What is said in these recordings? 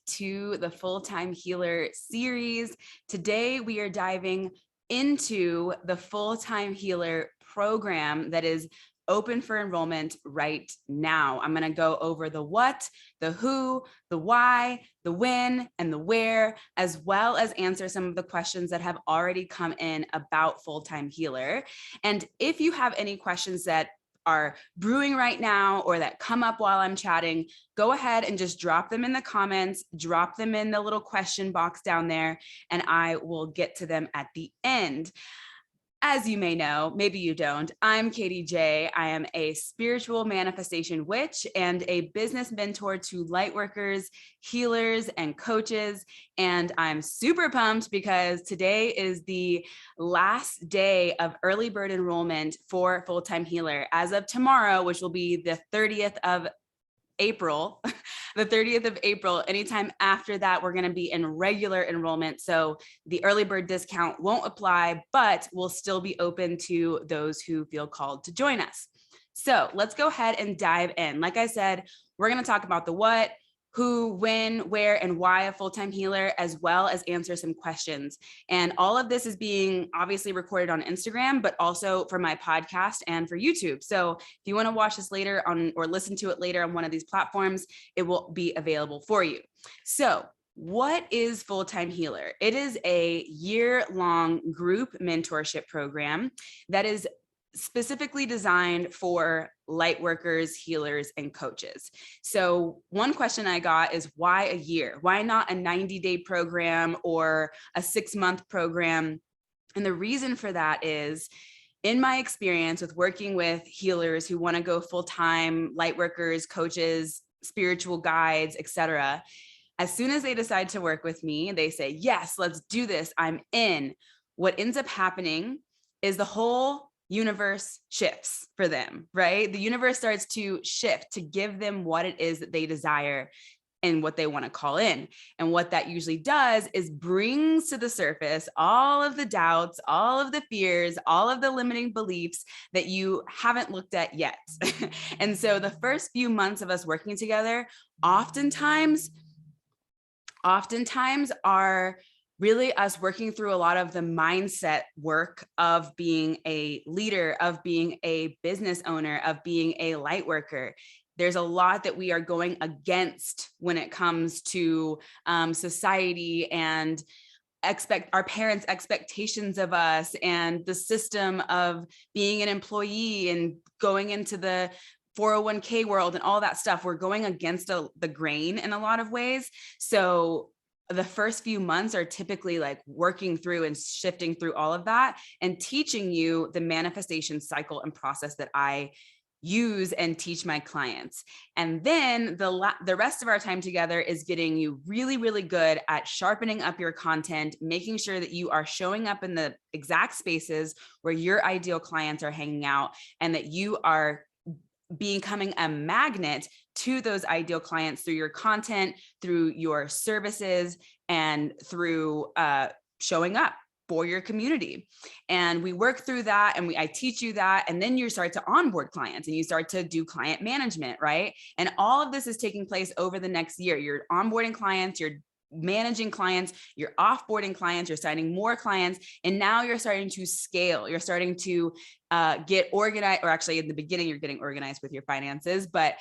to the Full-Time Healer series. Today, we are diving into the Full-Time Healer program that is open for enrollment right now. I'm going to go over the what, the who, the why, the when, and the where, as well as answer some of the questions that have already come in about Full-Time Healer. And if you have any questions that are brewing right now or that come up while I'm chatting, go ahead and just drop them in the comments, drop them in the little question box down there, and I will get to them at the end. As you may know, maybe you don't, I'm Katie J. I am a spiritual manifestation witch and a business mentor to lightworkers, healers, and coaches. And I'm super pumped because today is the last day of early bird enrollment for Full-Time Healer. As of tomorrow, which will be the 30th of April, the 30th of April, anytime after that, we're going to be in regular enrollment. So the early bird discount won't apply, but will still be open to those who feel called to join us. So let's go ahead and dive in. Like I said, we're going to talk about the what, who, when, where, and why a full-time healer, as well as answer some questions. And all of this is being obviously recorded on Instagram, but also for my podcast and for YouTube. So if you want to watch this later on or listen to it later on one of these platforms, it will be available for you. So what is Full-Time Healer? It is a year-long group mentorship program that is specifically designed for light workers, healers, and coaches. So one question I got is, why a year? Why not a 90-day program or a 6-month program? And the reason for that is, in my experience with working with healers who want to go full-time, light workers, coaches, spiritual guides, etc., as soon as they decide to work with me, they say, yes, let's do this, I'm in. What ends up happening is the whole universe shifts for them, right? The universe starts to shift to give them what it is that they desire and what they want to call in. And what that usually does is brings to the surface all of the doubts, all of the fears, all of the limiting beliefs that you haven't looked at yet. And so the first few months of us working together, oftentimes are really us working through a lot of the mindset work of being a leader, of being a business owner, of being a light worker. There's a lot that we are going against when it comes to society and our parents' expectations of us, and the system of being an employee and going into the 401k world and all that stuff. We're going against the grain in a lot of ways. So the first few months are typically like working through and shifting through all of that and teaching you the manifestation cycle and process that I use and teach my clients. And then the rest of our time together is getting you really, really good at sharpening up your content, making sure that you are showing up in the exact spaces where your ideal clients are hanging out, and that you are becoming a magnet to those ideal clients through your content, through your services, and through showing up for your community. And we work through that, and I teach you that, and then you start to onboard clients and you start to do client management, right? And all of this is taking place over the next year. You're onboarding clients, you're managing clients, you're offboarding clients, you're signing more clients, and now you're starting to scale. You're starting to get organized, or actually in the beginning, you're getting organized with your finances, but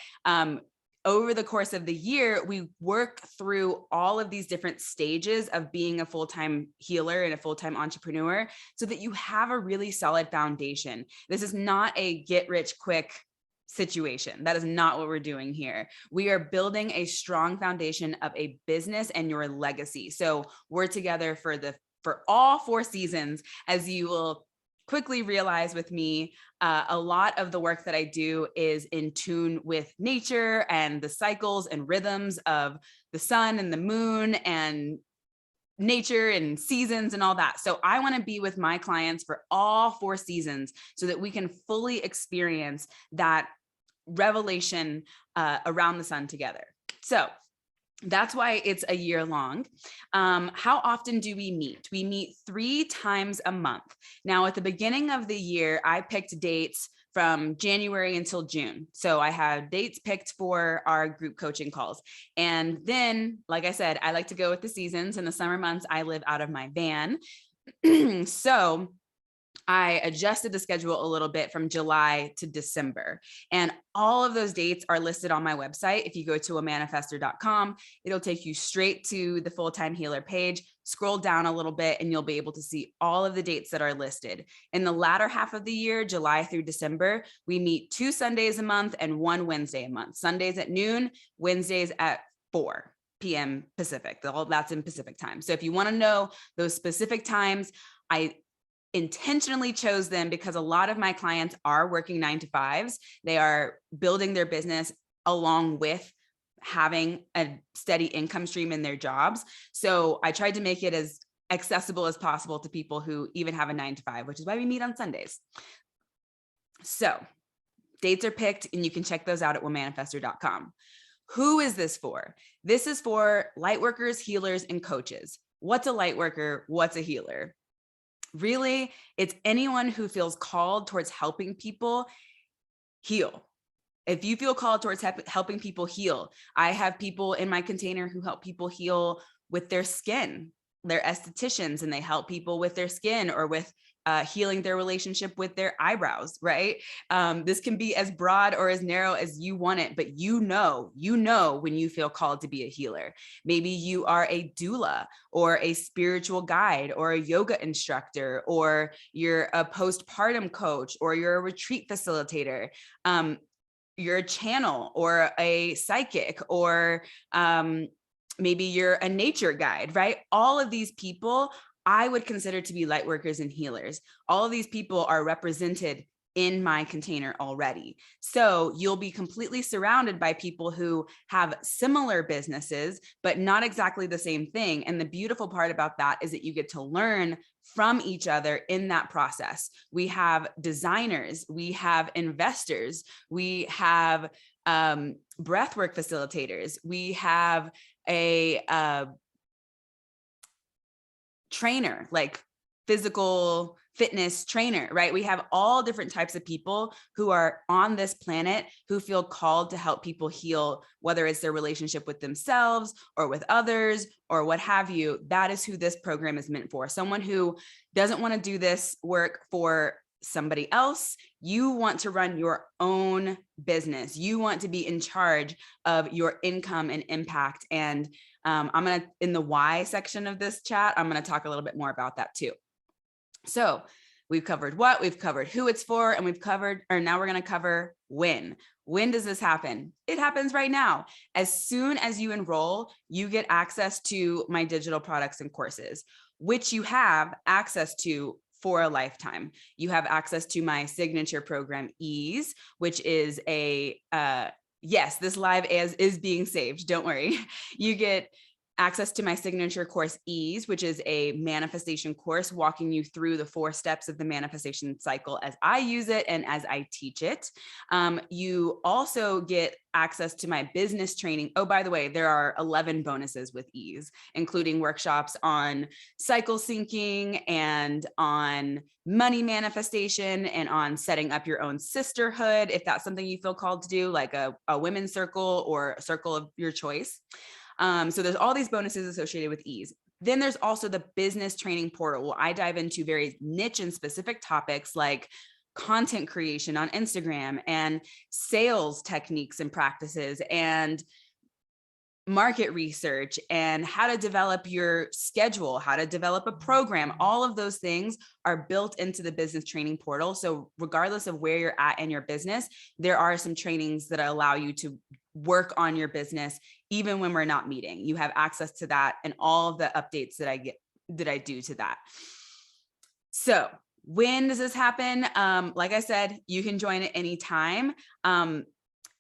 over the course of the year, we work through all of these different stages of being a full-time healer and a full-time entrepreneur so that you have a really solid foundation. This is not a get-rich-quick situation. That is not what we're doing here. We are building a strong foundation of a business and your legacy. So we're together for all 4 seasons, as you will quickly realize with me. A lot of the work that I do is in tune with nature and the cycles and rhythms of the sun and the moon and nature and seasons and all that. So I want to be with my clients for all 4 seasons so that we can fully experience that revelation around the sun together. So that's why it's a year long. How often do we meet? We meet 3 times a month. Now, at the beginning of the year, I picked dates from January until June. So I have dates picked for our group coaching calls. And then, like I said, I like to go with the seasons. In the summer months, I live out of my van. So I adjusted the schedule a little bit from July to December. And all of those dates are listed on my website. If you go to amanifestor.com, it'll take you straight to the Full-Time Healer page. Scroll down a little bit and you'll be able to see all of the dates that are listed. In the latter half of the year, July through December, we meet 2 Sundays a month and 1 Wednesday a month. Sundays at noon, Wednesdays at 4 p.m. Pacific. All that's in Pacific time. So if you want to know those specific times, I intentionally chose them because a lot of my clients are working 9-to-5s. They are building their business along with having a steady income stream in their jobs. So I tried to make it as accessible as possible to people who even have a 9-to-5, which is why we meet on Sundays. So dates are picked and you can check those out at womanifestor.com. Who is this for? This is for light workers, healers, and coaches. What's a light worker? What's a healer? Really, it's anyone who feels called towards helping people heal. If you feel called towards helping people heal, I have people in my container who help people heal with their skin. They're estheticians and they help people with their skin or with healing their relationship with their eyebrows, right? This can be as broad or as narrow as you want it, but you know when you feel called to be a healer. Maybe you are a doula or a spiritual guide or a yoga instructor, or you're a postpartum coach, or you're a retreat facilitator. You're a channel or a psychic, or maybe you're a nature guide, right? All of these people I would consider to be light workers and healers. All of these people are represented in my container already. So you'll be completely surrounded by people who have similar businesses, but not exactly the same thing. And the beautiful part about that is that you get to learn from each other in that process. We have designers, we have investors, we have breathwork facilitators, we have a trainer, like physical fitness trainer, right? We have all different types of people who are on this planet who feel called to help people heal, whether it's their relationship with themselves or with others or what have you. That is who this program is meant for. Someone who doesn't want to do this work for somebody else. You want to run your own business. You want to be in charge of your income and impact. And I'm going to, in the why section of this chat, I'm going to talk a little bit more about that too. So we've covered what, we've covered who it's for, and we've covered, or now we're going to cover when. When does this happen? It happens right now. As soon as you enroll, you get access to my digital products and courses, which you have access to for a lifetime. You have access to my signature program, Ease, which is a, yes, this live is being saved. Don't worry. You get access to my signature course, Ease, which is a manifestation course walking you through the 4 steps of the manifestation cycle as I use it and as I teach it. You also get access to my business training. Oh, by the way, there are 11 bonuses with Ease, including workshops on cycle syncing and on money manifestation and on setting up your own sisterhood, if that's something you feel called to do, like a women's circle or a circle of your choice. So there's all these bonuses associated with Ease. Then there's also the business training portal, where I dive into very niche and specific topics like content creation on Instagram and sales techniques and practices and market research and how to develop your schedule, how to develop a program. All of those things are built into the business training portal. So regardless of where you're at in your business, there are some trainings that allow you to work on your business, even when we're not meeting. You have access to that and all of the updates that I do to that. So when does this happen? Like I said, you can join at any time.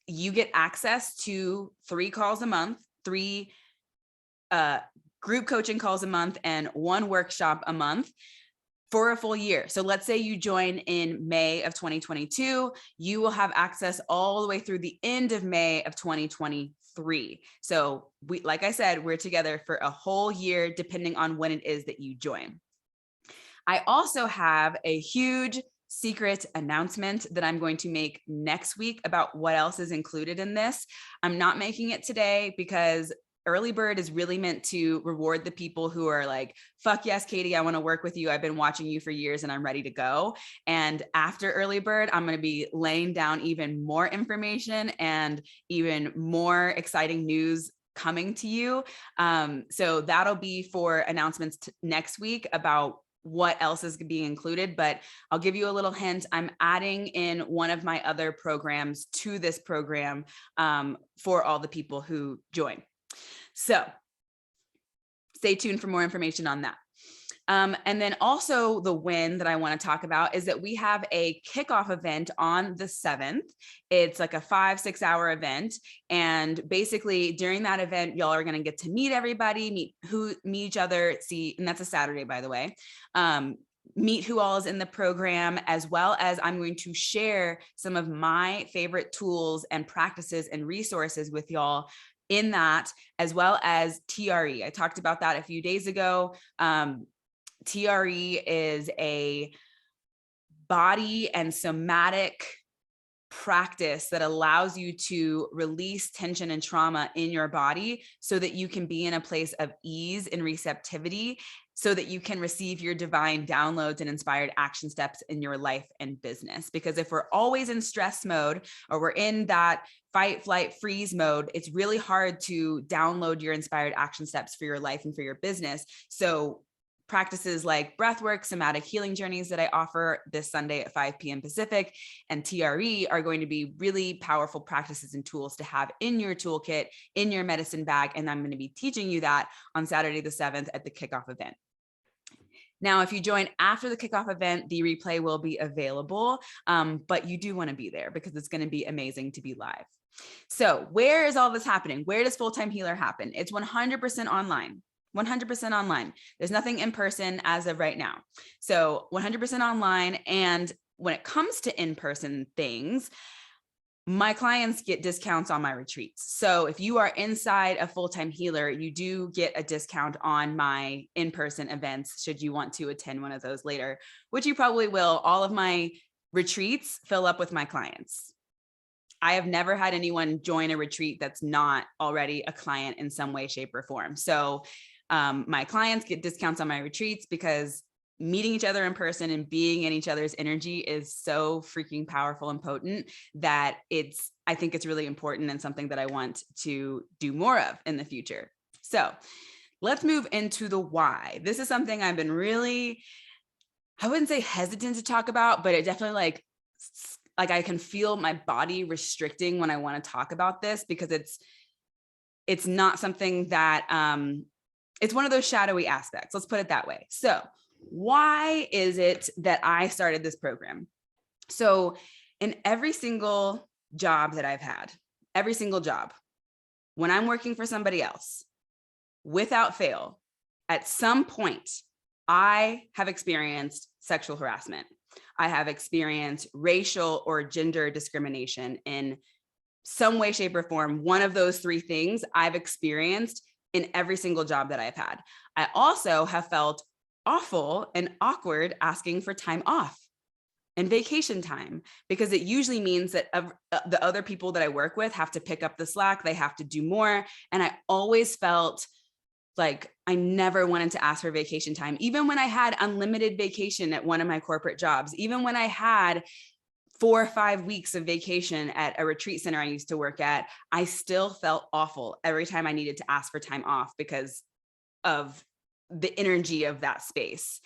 You get access to 3 calls a month, 3 group coaching calls a month, and 1 workshop a month for a full year. So let's say you join in May of 2022, you will have access all the way through the end of May of 2023. So we, like I said, we're together for a whole year, depending on when it is that you join. I also have a huge secret announcement that I'm going to make next week about what else is included in this. I'm not making it today because early bird is really meant to reward the people who are like, fuck yes, Katie, I want to work with you. I've been watching you for years and I'm ready to go. And after early bird, I'm going to be laying down even more information and even more exciting news coming to you. So that'll be for announcements next week about what else is being included, but I'll give you a little hint. I'm adding in one of my other programs to this program for all the people who join. So stay tuned for more information on that. And then also the win that I want to talk about is that we have a kickoff event on the 7th. It's like a 5-6 hour event. And basically during that event, y'all are going to get to meet everybody, meet each other, see, and that's a Saturday, by the way. Meet who all is in the program, as well as I'm going to share some of my favorite tools and practices and resources with y'all in that, as well as TRE. I talked about that a few days ago. TRE is a body and somatic practice that allows you to release tension and trauma in your body so that you can be in a place of ease and receptivity, so that you can receive your divine downloads and inspired action steps in your life and business. Because if we're always in stress mode, or we're in that fight, flight, freeze mode, it's really hard to download your inspired action steps for your life and for your business. So practices like breathwork, somatic healing journeys that I offer this Sunday at 5 p.m. Pacific, and TRE are going to be really powerful practices and tools to have in your toolkit, in your medicine bag. And I'm going to be teaching you that on Saturday the 7th at the kickoff event. Now, if you join after the kickoff event, the replay will be available, but you do want to be there because it's going to be amazing to be live. So where is all this happening? Where does Full-Time Healer happen? It's 100% online. 100% online. There's nothing in person as of right now. So 100% online. And when it comes to in-person things, my clients get discounts on my retreats. So if you are inside a Full-Time Healer, you do get a discount on my in-person events, should you want to attend one of those later, which you probably will. All of my retreats fill up with my clients. I have never had anyone join a retreat that's not already a client in some way, shape, or form. So my clients get discounts on my retreats because meeting each other in person and being in each other's energy is so freaking powerful and potent that I think it's really important and something that I want to do more of in the future. So let's move into the why. This is something I've been really, I wouldn't say hesitant to talk about, but it definitely like I can feel my body restricting when I want to talk about this, because it's not something that, it's one of those shadowy aspects. Let's put it that way. So why is it that I started this program? So in every single job that I've had, every single job, when I'm working for somebody else, without fail, at some point, I have experienced sexual harassment. I have experienced racial or gender discrimination in some way, shape, or form. One of those three things I've experienced in every single job that I've had. I also have felt awful and awkward asking for time off and vacation time, because it usually means that the other people that I work with have to pick up the slack. They have to do more. And I always felt like I never wanted to ask for vacation time, even when I had unlimited vacation at one of my corporate jobs, even when I had 4 or 5 weeks of vacation at a retreat center I used to work at, I still felt awful every time I needed to ask for time off because of the energy of that space.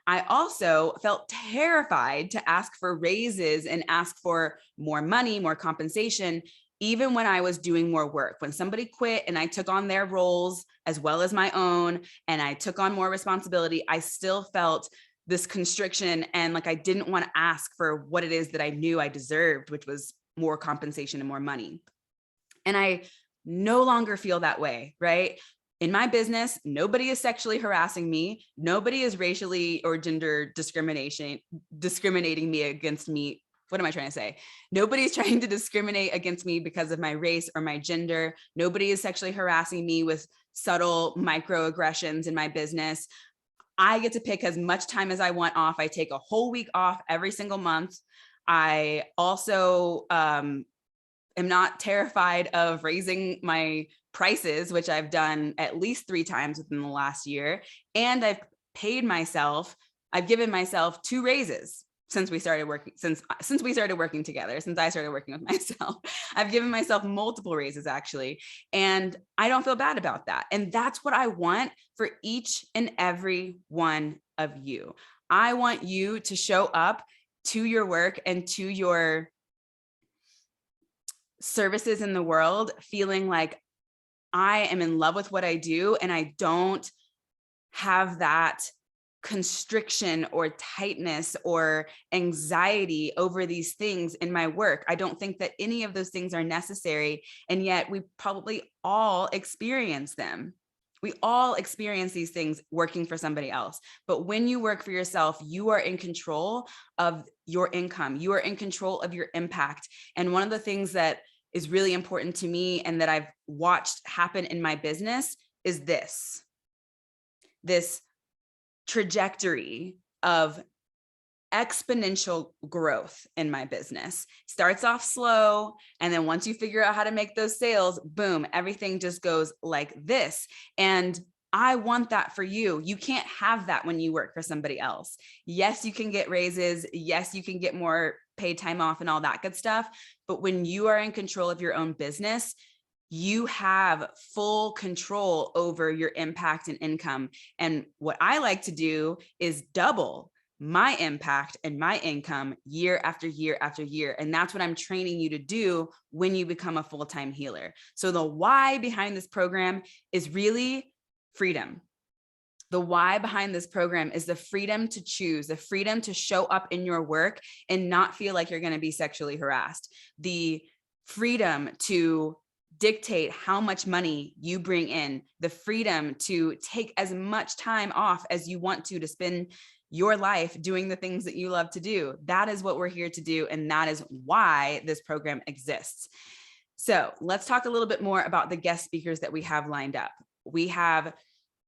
I also felt terrified to ask for raises and ask for more money, more compensation, even when I was doing more work. When somebody quit and I took on their roles as well as my own, and I took on more responsibility, I still felt this constriction, and like I didn't want to ask for what it is that I knew I deserved, which was more compensation and more money. And I no longer feel that way, right? In my business, nobody is sexually harassing me. Nobody is racially or gender discriminating me against me. What am I trying to say? Nobody is trying to discriminate against me because of my race or my gender. Nobody is sexually harassing me with subtle microaggressions in my business. I get to pick as much time as I want off. I take a whole week off every single month. I also am not terrified of raising my prices, which I've done at least 3 times within the last year. And I've given myself 2 raises since we started working, since we started working together, since I started working with myself. I've given myself multiple raises actually, and I don't feel bad about that. And that's what I want for each and every one of you. I want you to show up to your work and to your services in the world feeling like I am in love with what I do, and I don't have that constriction or tightness or anxiety over these things in my work. I don't think that any of those things are necessary. And yet we probably all experience them. We all experience these things working for somebody else. But when you work for yourself, you are in control of your income. You are in control of your impact. And one of the things that is really important to me and that I've watched happen in my business is this trajectory of exponential growth in my business. Starts off slow, and then once you figure out how to make those sales, boom, everything just goes like this. And I want that for you. You can't have that when you work for somebody else. Yes, you can get raises. Yes, you can get more paid time off and all that good stuff. But when you are in control of your own business, you have full control over your impact and income. And what I like to do is double my impact and my income year after year after year. And that's what I'm training you to do when you become a full-time healer. So the why behind this program is really freedom. The why behind this program is the freedom to choose, the freedom to show up in your work and not feel like you're going to be sexually harassed, the freedom to dictate how much money you bring in, the freedom to take as much time off as you want to spend your life doing the things that you love to do. That is what we're here to do. And that is why this program exists. So let's talk a little bit more about the guest speakers that we have lined up. We have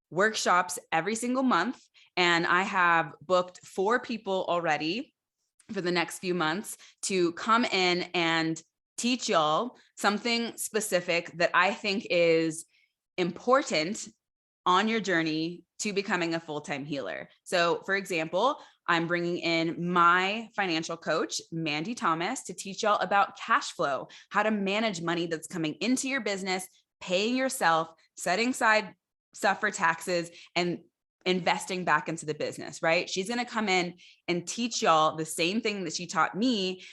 workshops every single month, and I have booked 4 people already for the next few months to come in and teach y'all something specific that I think is important on your journey to becoming a full-time healer. So for example, I'm bringing in my financial coach, Mandy Thomas, to teach y'all about cash flow, how to manage money that's coming into your business, paying yourself, setting aside stuff for taxes, and investing back into the business, right? She's going to come in and teach y'all the same thing that she taught me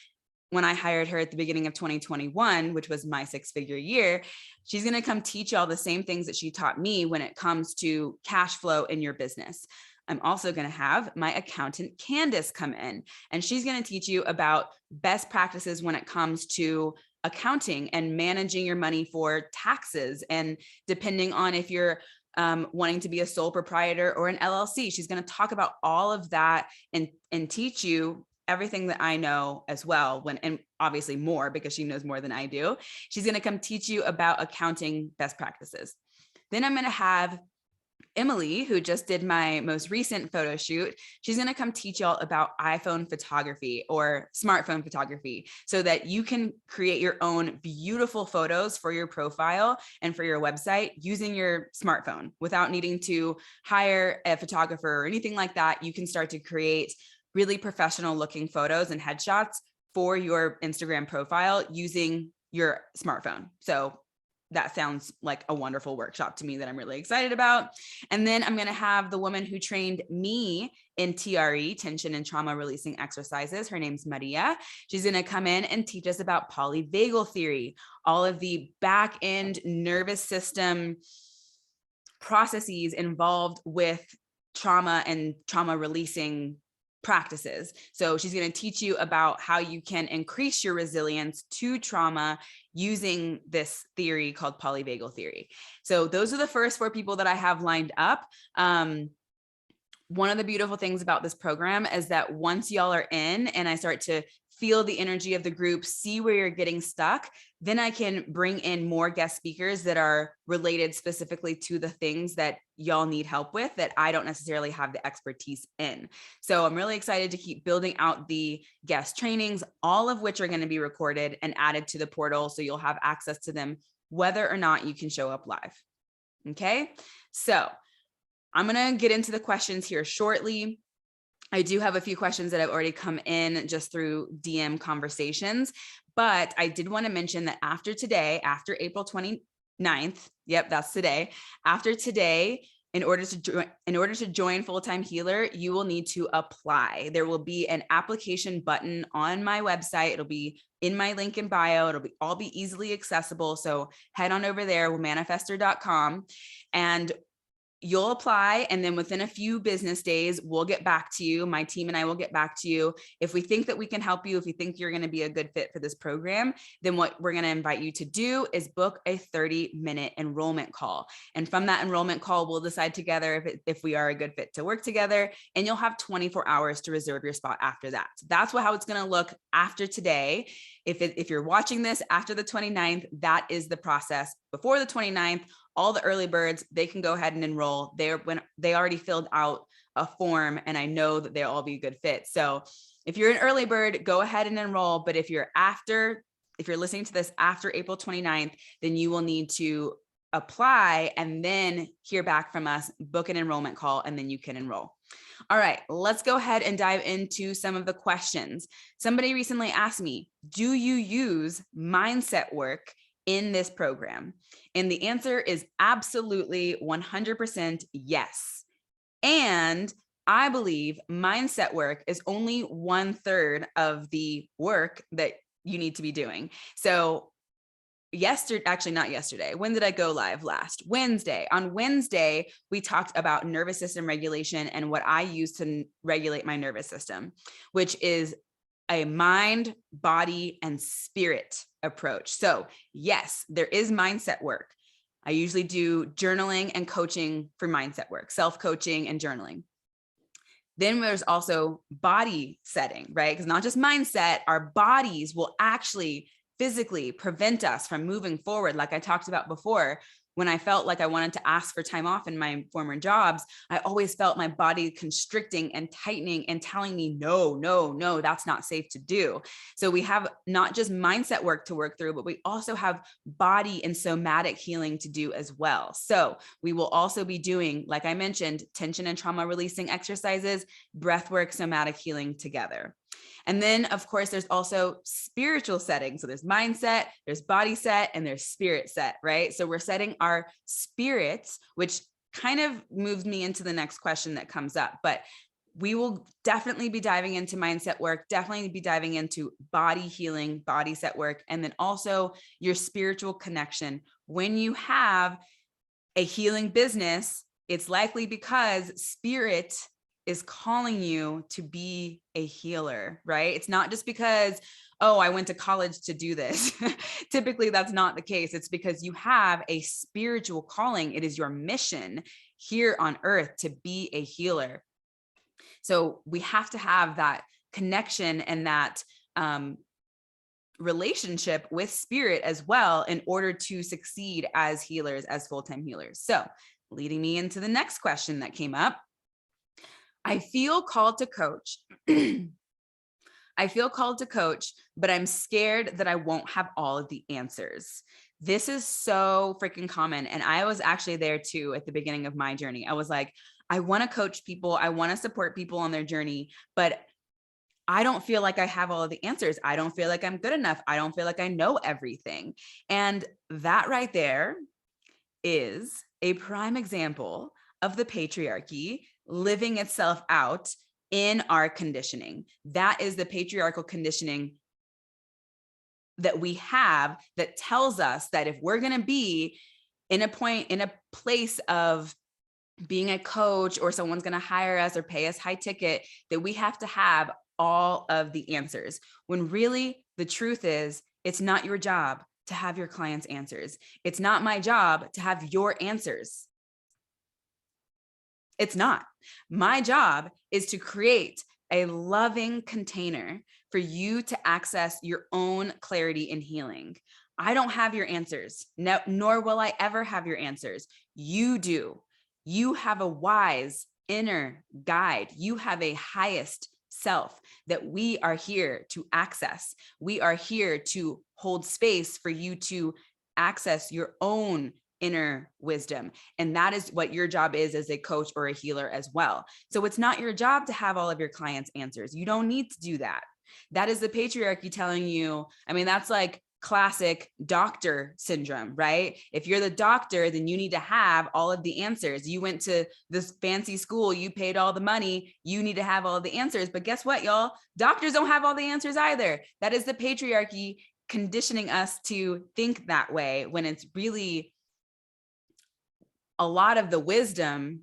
when I hired her at the beginning of 2021, which was my 6-figure year. She's going to come teach y'all the same things that she taught me when it comes to cash flow in your business. I'm also going to have my accountant, Candace, come in, and she's going to teach you about best practices when it comes to accounting and managing your money for taxes. And depending on if you're wanting to be a sole proprietor or an LLC, she's going to talk about all of that and teach you everything that I know as well, and obviously more because she knows more than I do. She's going to come teach you about accounting best practices. Then I'm going to have Emily, who just did my most recent photo shoot. She's going to come teach y'all about iPhone photography or smartphone photography so that you can create your own beautiful photos for your profile and for your website using your smartphone without needing to hire a photographer or anything like that. You can start to create really professional looking photos and headshots for your Instagram profile using your smartphone. So that sounds like a wonderful workshop to me that I'm really excited about. And then I'm going to have the woman who trained me in TRE, tension and trauma releasing exercises. Her name's Maria. She's going to come in and teach us about polyvagal theory, all of the back end nervous system processes involved with trauma and trauma releasing practices. So she's going to teach you about how you can increase your resilience to trauma using this theory called polyvagal theory. So those are the first 4 people that I have lined up. One of the beautiful things about this program is that once y'all are in and I start to feel the energy of the group, see where you're getting stuck, then I can bring in more guest speakers that are related specifically to the things that y'all need help with that I don't necessarily have the expertise in. So I'm really excited to keep building out the guest trainings, all of which are going to be recorded and added to the portal. So you'll have access to them, whether or not you can show up live. Okay. So I'm going to get into the questions here shortly. I do have a few questions that have already come in just through DM conversations, but I did want to mention that after today, after April 29th, yep, that's today, after today, in order to join Full-Time Healer, you will need to apply. There will be an application button on my website. It'll be in my link in bio. It'll all be easily accessible. So head on over there, manifestor.com, and you'll apply, and then within a few business days, we'll get back to you. My team and I will get back to you. If we think that we can help you, if we think you're going to be a good fit for this program, then what we're going to invite you to do is book a 30-minute enrollment call. And from that enrollment call, we'll decide together if we are a good fit to work together, and you'll have 24 hours to reserve your spot after that. So that's how it's going to look after today. If you're watching this after the 29th, that is the process. Before the 29th, all the early birds, they can go ahead and enroll. They already filled out a form, and I know that they'll all be a good fit. So if you're an early bird, go ahead and enroll. But if you're listening to this after April 29th, then you will need to apply and then hear back from us, book an enrollment call, and then you can enroll. All right, let's go ahead and dive into some of the questions. Somebody recently asked me, do you use mindset work in this program? And the answer is absolutely 100% yes. And I believe mindset work is only 1/3 of the work that you need to be doing. So not yesterday. When did I go live last? Wednesday. On Wednesday, we talked about nervous system regulation and what I use to regulate my nervous system, which is a mind, body, and spirit approach. So yes, there is mindset work. I usually do journaling and coaching for mindset work, self-coaching and journaling. Then there's also body setting, right? Because not just mindset, our bodies will actually physically prevent us from moving forward. Like I talked about before, when I felt like I wanted to ask for time off in my former jobs, I always felt my body constricting and tightening and telling me, no, that's not safe to do. So we have not just mindset work to work through, but we also have body and somatic healing to do as well. So we will also be doing, like I mentioned, tension and trauma releasing exercises, breath work, somatic healing together. And then, of course, there's also spiritual settings. So there's mindset, there's body set, and there's spirit set, right? So we're setting our spirits, which kind of moves me into the next question that comes up. But we will definitely be diving into mindset work, definitely be diving into body healing, body set work, and then also your spiritual connection. When you have a healing business, it's likely because spirit is calling you to be a healer, right? It's not just because, oh, I went to college to do this. Typically, that's not the case. It's because you have a spiritual calling. It is your mission here on earth to be a healer. So we have to have that connection and that relationship with spirit as well in order to succeed as healers, as full-time healers. So leading me into the next question that came up. I feel called to coach. I feel called to coach, but I'm scared that I won't have all of the answers. This is so freaking common. And I was actually there too at the beginning of my journey. I was like, I want to coach people. I want to support people on their journey, but I don't feel like I have all of the answers. I don't feel like I'm good enough. I don't feel like I know everything. And that right there is a prime example of the patriarchy living itself out in our conditioning. That is the patriarchal conditioning that we have that tells us that if we're going to be in a place of being a coach, or someone's going to hire us or pay us high ticket, that we have to have all of the answers. When really the truth is, it's not your job to have your clients' answers. It's not my job to have your answers. It's not. My job is to create a loving container for you to access your own clarity and healing. I don't have your answers, no, nor will I ever have your answers. You do. You have a wise inner guide. You have a highest self that we are here to access. We are here to hold space for you to access your own inner wisdom. And that is what your job is as a coach or a healer as well. So it's not your job to have all of your clients' answers. You don't need to do that. That is the patriarchy telling you, I mean, that's like classic doctor syndrome, right? If you're the doctor, then you need to have all of the answers. You went to this fancy school, you paid all the money, you need to have all the answers. But guess what, y'all? Doctors don't have all the answers either. That is the patriarchy conditioning us to think that way, when it's really a lot of the wisdom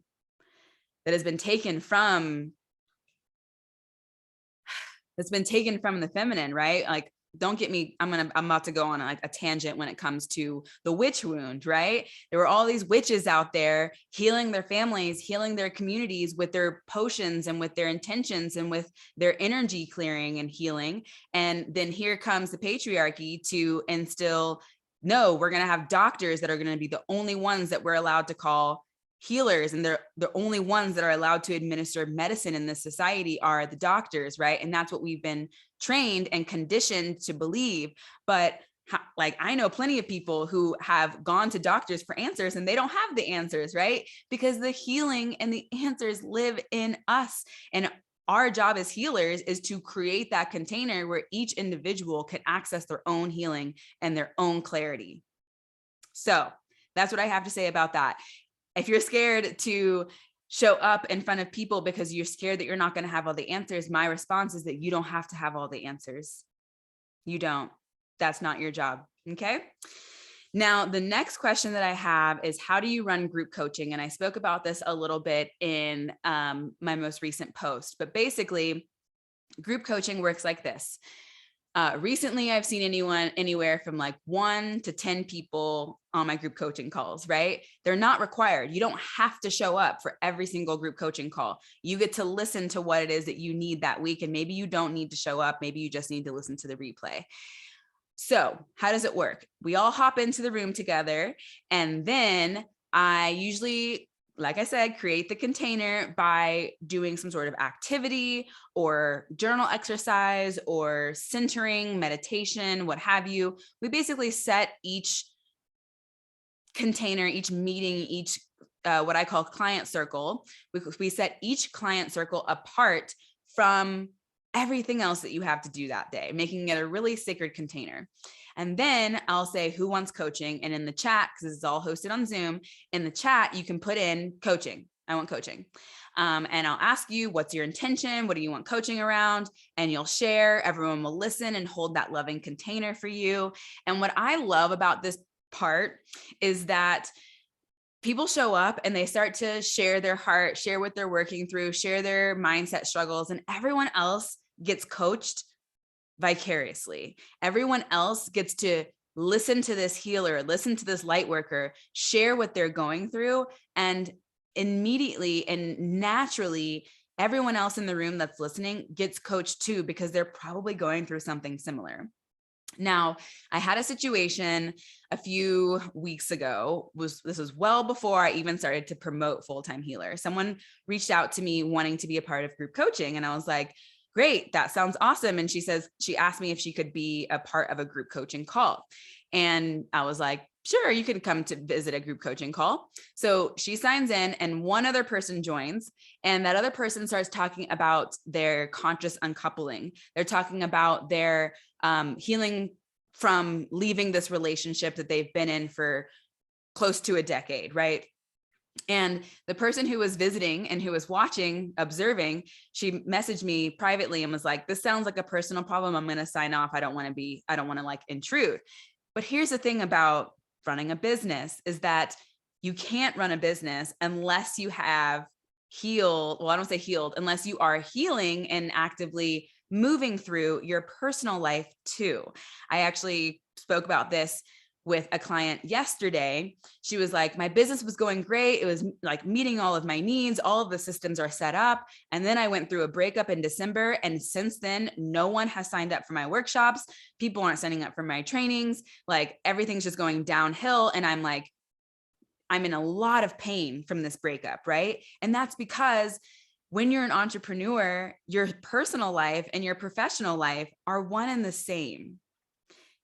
that has been taken from the feminine, right? Like, don't get me, I'm about to go on like a tangent when it comes to the witch wound, right? There were all these witches out there healing their families, healing their communities with their potions and with their intentions and with their energy clearing and healing. And then here comes the patriarchy to instill, no, we're going to have doctors that are going to be the only ones that we're allowed to call healers, and they're the only ones that are allowed to administer medicine in this society are the doctors, right? And that's what we've been trained and conditioned to believe. But like, I know plenty of people who have gone to doctors for answers and they don't have the answers, right? Because the healing and the answers live in us. And our job as healers is to create that container where each individual can access their own healing and their own clarity. So that's what I have to say about that. If you're scared to show up in front of people because you're scared that you're not going to have all the answers, my response is that you don't have to have all the answers. You don't. That's not your job. Okay. Now, the next question that I have is, how do you run group coaching? And I spoke about this a little bit in my most recent post, but basically group coaching works like this. Recently, I've seen anywhere from like 1 to 10 people on my group coaching calls, right? They're not required. You don't have to show up for every single group coaching call. You get to listen to what it is that you need that week. And maybe you don't need to show up. Maybe you just need to listen to the replay. So how does it work? We all hop into the room together, and then I usually, like I said, create the container by doing some sort of activity or journal exercise or centering, meditation, what have you. We basically set each container, each meeting, each what I call client circle. We set each client circle apart from everything else that you have to do that day, making it a really sacred container. And then I'll say, who wants coaching? And in the chat, because this is all hosted on Zoom, in the chat, you can put in coaching. I want coaching. And I'll ask you, what's your intention? What do you want coaching around? And you'll share. Everyone will listen and hold that loving container for you. And what I love about this part is that people show up and they start to share their heart, share what they're working through, share their mindset struggles, and everyone else gets coached vicariously. Everyone else gets to listen to this healer, listen to this light worker, share what they're going through, and immediately and naturally, everyone else in the room that's listening gets coached too, because they're probably going through something similar. Now, I had a situation a few weeks ago. This was well before I even started to promote Full-Time Healer. Someone reached out to me wanting to be a part of group coaching, and I was like, great, that sounds awesome. And she asked me if she could be a part of a group coaching call. And I was like, sure, you can come to visit a group coaching call. So she signs in and one other person joins, and that other person starts talking about their conscious uncoupling. They're talking about their healing from leaving this relationship that they've been in for close to a decade, right? And the person who was visiting and who was watching, observing, she messaged me privately and was like, this sounds like a personal problem. I'm going to sign off. I don't want to like intrude. But here's the thing about running a business is that you can't run a business unless you have healed. Well, I don't say healed, unless you are healing and actively moving through your personal life too. I actually spoke about this with a client yesterday. She was like, my business was going great. It was like meeting all of my needs. All of the systems are set up. And then I went through a breakup in December. And since then, no one has signed up for my workshops. People aren't signing up for my trainings. Like everything's just going downhill. And I'm like, I'm in a lot of pain from this breakup, right? And that's because when you're an entrepreneur, your personal life and your professional life are one and the same.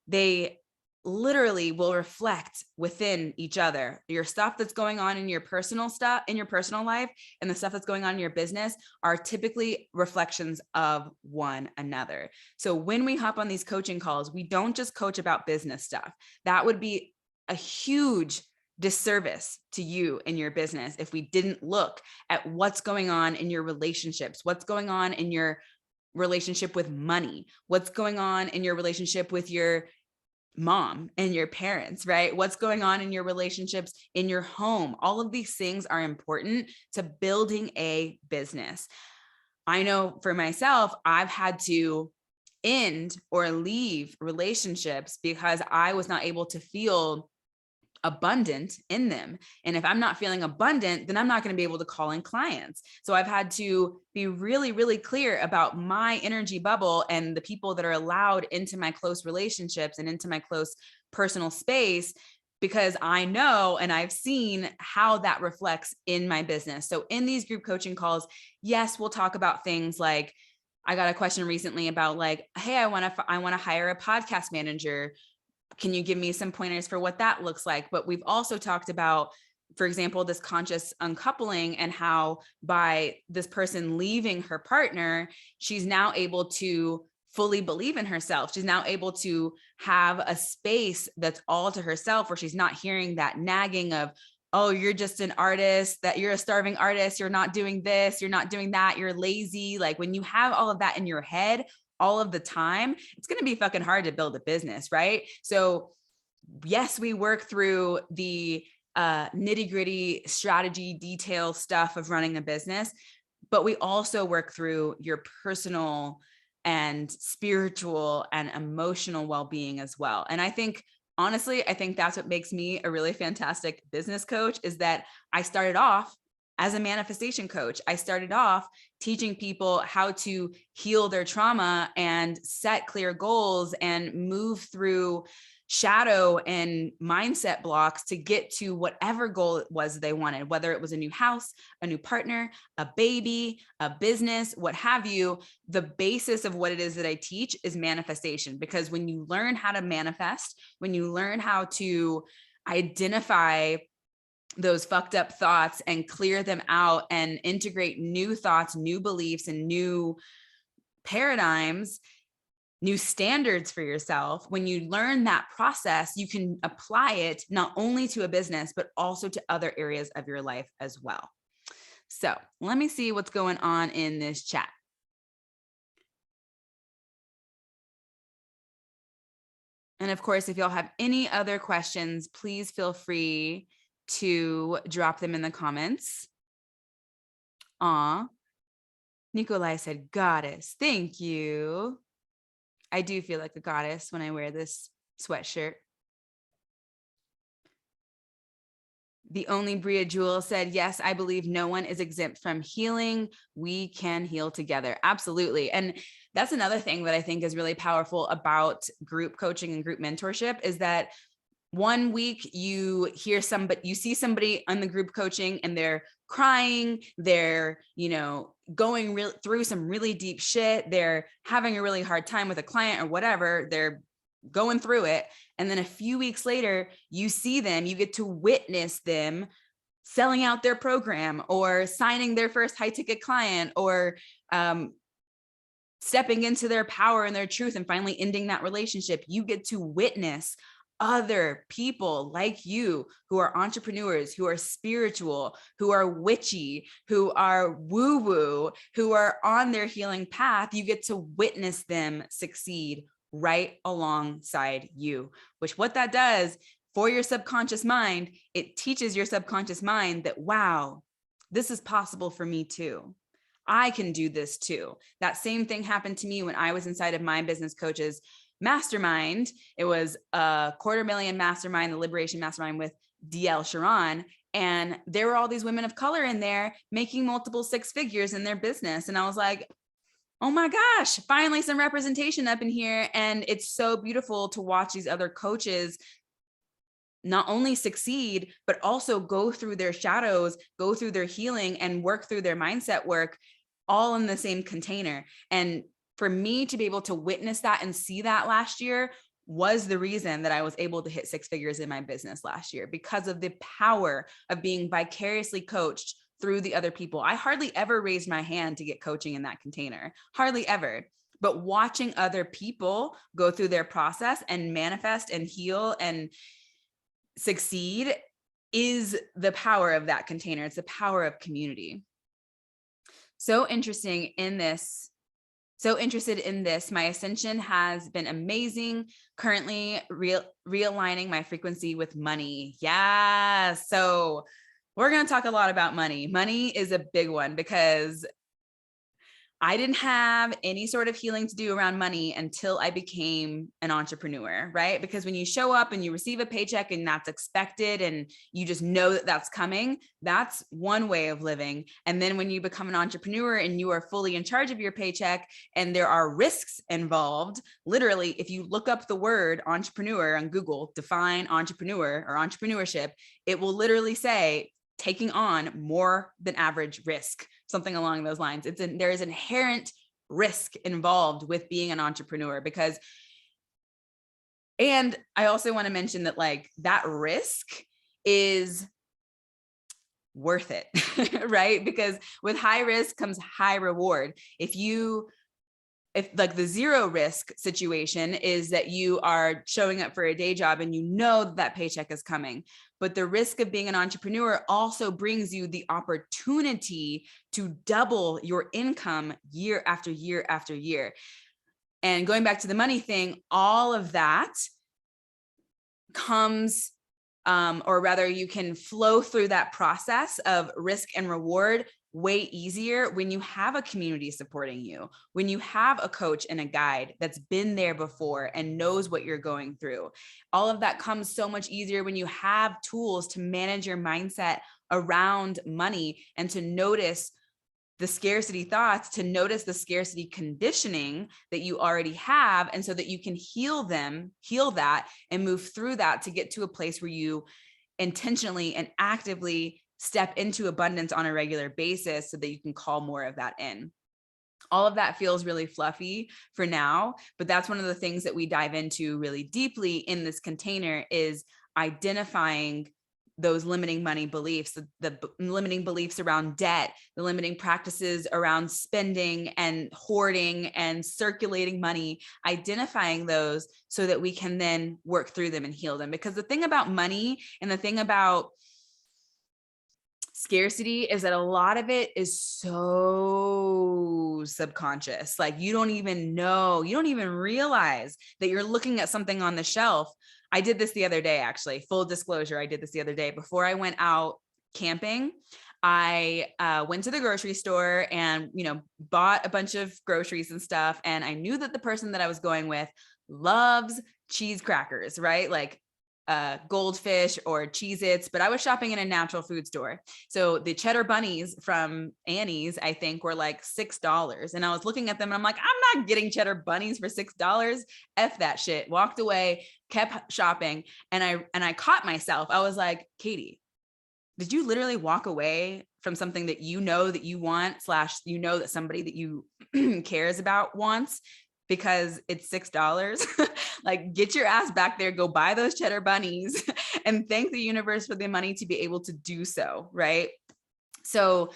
They literally will reflect within each other. Your stuff that's going on in your personal stuff, in your personal life, and the stuff that's going on in your business are typically reflections of one another. So when we hop on these coaching calls, we don't just coach about business stuff. That would be a huge disservice to you and your business if we didn't look at what's going on in your relationships, what's going on in your relationship with money, what's going on in your relationship with your mom and your parents, right? What's going on in your relationships in your home. All of these things are important to building a business. I know for myself, I've had to end or leave relationships because I was not able to feel abundant in them. And if I'm not feeling abundant, then I'm not going to be able to call in clients. So I've had to be really, really clear about my energy bubble and the people that are allowed into my close relationships and into my close personal space, because I know and I've seen how that reflects in my business. So in these group coaching calls, yes, we'll talk about things like, I got a question recently about like, hey, I want to hire a podcast manager. Can you give me some pointers for what that looks like? But we've also talked about, for example, this conscious uncoupling and how by this person leaving her partner, she's now able to fully believe in herself. She's now able to have a space that's all to herself, where she's not hearing that nagging of, oh, you're just an artist, that you're a starving artist. You're not doing this. You're not doing that. You're lazy. Like when you have all of that in your head all of the time, it's going to be fucking hard to build a business, right? So yes, we work through the nitty gritty strategy detail stuff of running a business, but we also work through your personal and spiritual and emotional well-being as well. And I think, honestly, I think that's what makes me a really fantastic business coach, is that I started off as a manifestation coach. I started off teaching people how to heal their trauma and set clear goals and move through shadow and mindset blocks to get to whatever goal it was they wanted, whether it was a new house, a new partner, a baby, a business, what have you. The basis of what it is that I teach is manifestation, because when you learn how to manifest, when you learn how to identify those fucked up thoughts and clear them out and integrate new thoughts, new beliefs, and new paradigms, new standards for yourself. When you learn that process, you can apply it not only to a business, but also to other areas of your life as well. So let me see what's going on in this chat. And of course, if y'all have any other questions, please feel free to drop them in the comments. Nikolai said, goddess. Thank you. I do feel like a goddess when I wear this sweatshirt. The only Bria Jewel said, yes, I believe no one is exempt from healing. We can heal together. Absolutely. And that's another thing that I think is really powerful about group coaching and group mentorship, is that one week you see somebody on the group coaching and they're crying, they're, going through some really deep shit. They're having a really hard time with a client or whatever. They're going through it. And then a few weeks later, you see them, you get to witness them selling out their program or signing their first high ticket client, or stepping into their power and their truth and finally ending that relationship. You get to witness other people like you who are entrepreneurs, who are spiritual, who are witchy, who are woo-woo, who are on their healing path. You get to witness them succeed right alongside you, which what that does for your subconscious mind, it teaches your subconscious mind that, wow, this is possible for me too. I can do this too. That same thing happened to me when I was inside of my business coach's mastermind. It was a $250,000 mastermind, the Liberation Mastermind with DL Sharon. And there were all these women of color in there making multiple six figures in their business. And I was like, oh my gosh, finally some representation up in here. And it's so beautiful to watch these other coaches not only succeed, but also go through their shadows, go through their healing, and work through their mindset work all in the same container. And for me to be able to witness that and see that last year was the reason that I was able to hit six figures in my business last year, because of the power of being vicariously coached through the other people. I hardly ever raised my hand to get coaching in that container, hardly ever. But watching other people go through their process and manifest and heal and succeed is the power of that container. It's the power of community. So interested in this. My ascension has been amazing. Currently realigning my frequency with money. Yeah. So we're going to talk a lot about money. Money is a big one because I didn't have any sort of healing to do around money until I became an entrepreneur, right? Because when you show up and you receive a paycheck and that's expected and you just know that that's coming, that's one way of living. And then when you become an entrepreneur and you are fully in charge of your paycheck and there are risks involved, literally, if you look up the word entrepreneur on Google, define entrepreneur or entrepreneurship, it will literally say taking on more than average risk, something along those lines. There is inherent risk involved with being an entrepreneur and I also want to mention that like that risk is worth it, right? Because with high risk comes high reward. If like the zero risk situation is that you are showing up for a day job and you know that paycheck is coming, but the risk of being an entrepreneur also brings you the opportunity to double your income year after year after year. And going back to the money thing, all of that comes, or rather you can flow through that process of risk and reward way easier when you have a community supporting you, when you have a coach and a guide that's been there before and knows what you're going through. All of that comes so much easier when you have tools to manage your mindset around money and to notice the scarcity thoughts, to notice the scarcity conditioning that you already have. And so that you can heal that and move through that to get to a place where you intentionally and actively step into abundance on a regular basis so that you can call more of that in. All of that feels really fluffy for now, but that's one of the things that we dive into really deeply in this container is identifying those limiting money beliefs, the limiting beliefs around debt, the limiting practices around spending and hoarding and circulating money, identifying those so that we can then work through them and heal them. Because the thing about money and the thing about scarcity is that a lot of it is so subconscious. Like you don't even know, you don't even realize that you're looking at something on the shelf. I did this the other day, actually, full disclosure. I did this the other day before I went out camping. I went to the grocery store and, bought a bunch of groceries and stuff. And I knew that the person that I was going with loves cheese crackers, right? Like Goldfish or Cheez-Its, but I was shopping in a natural food store. So the cheddar bunnies from Annie's, I think, were like $6. And I was looking at them and I'm like, I'm not getting cheddar bunnies for $6. F that shit. Walked away, kept shopping. And I caught myself. I was like, Katie, did you literally walk away from something that you know that you want / that somebody that you cares about wants because it's $6? Like, get your ass back there, go buy those cheddar bunnies and thank the universe for the money to be able to do so, right? So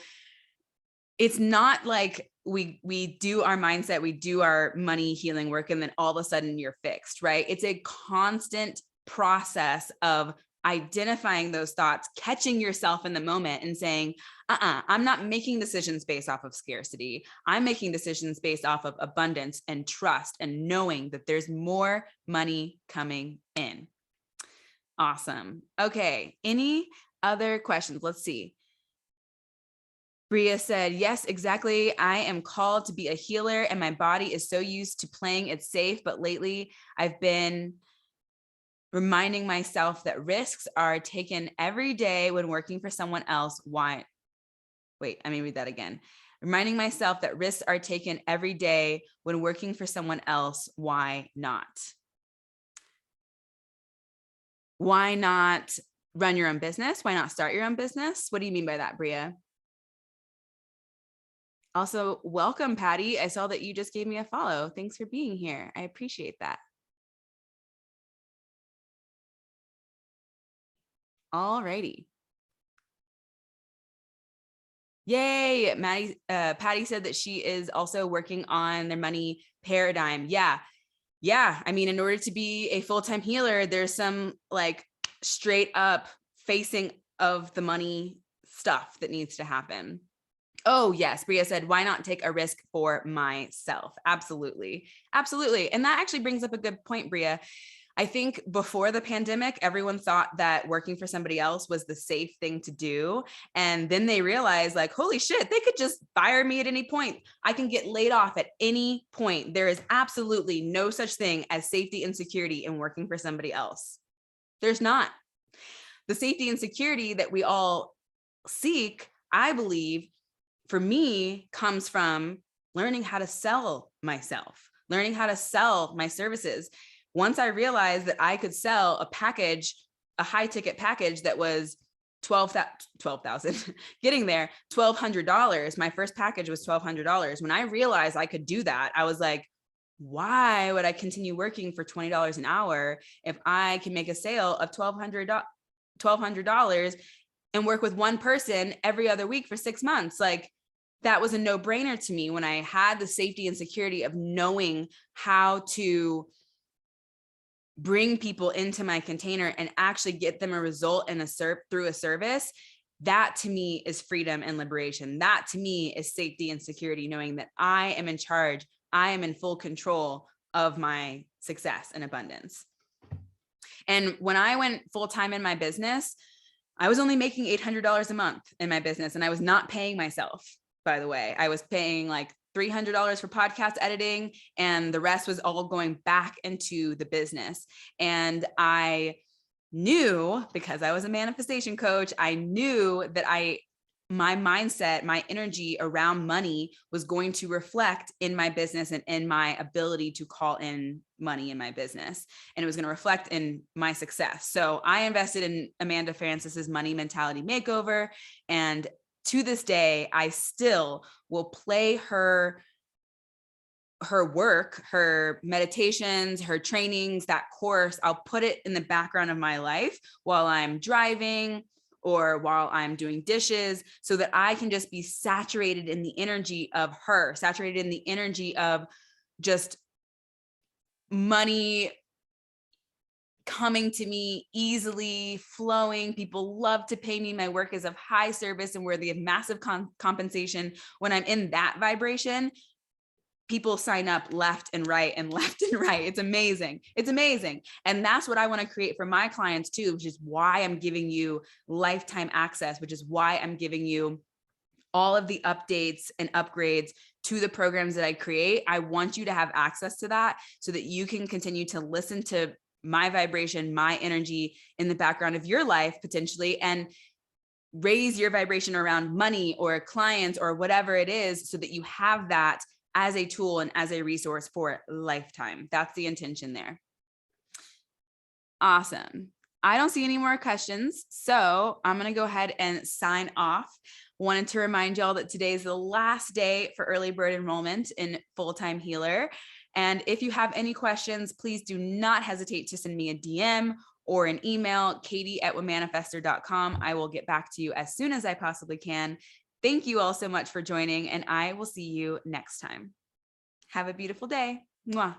it's not like we do our mindset, we do our money healing work, and then all of a sudden you're fixed, right? It's a constant process of identifying those thoughts, catching yourself in the moment and saying, I'm not making decisions based off of scarcity. I'm making decisions based off of abundance and trust and knowing that there's more money coming in. Awesome. Okay. Any other questions? Let's see. Bria said, yes, exactly. I am called to be a healer and my body is so used to playing it safe. But lately I've been reminding myself that risks are taken every day when working for someone else. Why? Wait, let me read that again. Reminding myself that risks are taken every day when working for someone else. Why not? Why not run your own business? Why not start your own business? What do you mean by that, Bria? Also, welcome, Patty. I saw that you just gave me a follow. Thanks for being here. I appreciate that. All righty. Yay. Patty said that she is also working on their money paradigm. Yeah. I mean, in order to be a full-time healer, there's some like straight up facing of the money stuff that needs to happen. Oh, yes. Bria said, why not take a risk for myself? Absolutely. Absolutely. And that actually brings up a good point, Bria. I think before the pandemic, everyone thought that working for somebody else was the safe thing to do. And then they realized like, holy shit, they could just fire me at any point. I can get laid off at any point. There is absolutely no such thing as safety and security in working for somebody else. There's not. The safety and security that we all seek, I believe, for me, comes from learning how to sell myself, learning how to sell my services. Once I realized that I could sell a package, a high ticket package that was 12,000, getting there, $1,200. My first package was $1,200. When I realized I could do that, I was like, why would I continue working for $20 an hour if I can make a sale of $1,200 and work with one person every other week for 6 months? Like, that was a no-brainer to me when I had the safety and security of knowing how to bring people into my container and actually get them a result and through a service. That to me is freedom and liberation. That to me is safety and security, knowing that I am in charge. I am in full control of my success and abundance. And when I went full-time in my business, I was only making $800 a month in my business, and I was not paying myself. By the way, I was paying like $300 for podcast editing, and the rest was all going back into the business. And I knew, because I was a manifestation coach, I knew that my mindset, my energy around money was going to reflect in my business and in my ability to call in money in my business. And it was going to reflect in my success. So I invested in Amanda Francis's Money Mentality Makeover. And to this day, I still will play her work, her meditations, her trainings, that course. I'll put it in the background of my life while I'm driving or while I'm doing dishes, so that I can just be saturated in the energy of her, saturated in the energy of just money coming to me easily, flowing. People love to pay me. My work is of high service and worthy of massive compensation. When I'm in that vibration, people sign up left and right and left and right. It's amazing. It's amazing. And that's what I want to create for my clients too, which is why I'm giving you lifetime access, which is why I'm giving you all of the updates and upgrades to the programs that I create. I want you to have access to that so that you can continue to listen to my vibration, my energy in the background of your life potentially, and raise your vibration around money or clients or whatever it is, so that you have that as a tool and as a resource for a lifetime. That's the intention there. Awesome. I don't see any more questions, so I'm going to go ahead and sign off. Wanted to remind y'all that today is the last day for early bird enrollment in Full-Time Healer. And if you have any questions, please do not hesitate to send me a DM or an email, katie@womanifestor.com. I will get back to you as soon as I possibly can. Thank you all so much for joining, and I will see you next time. Have a beautiful day. Mwah.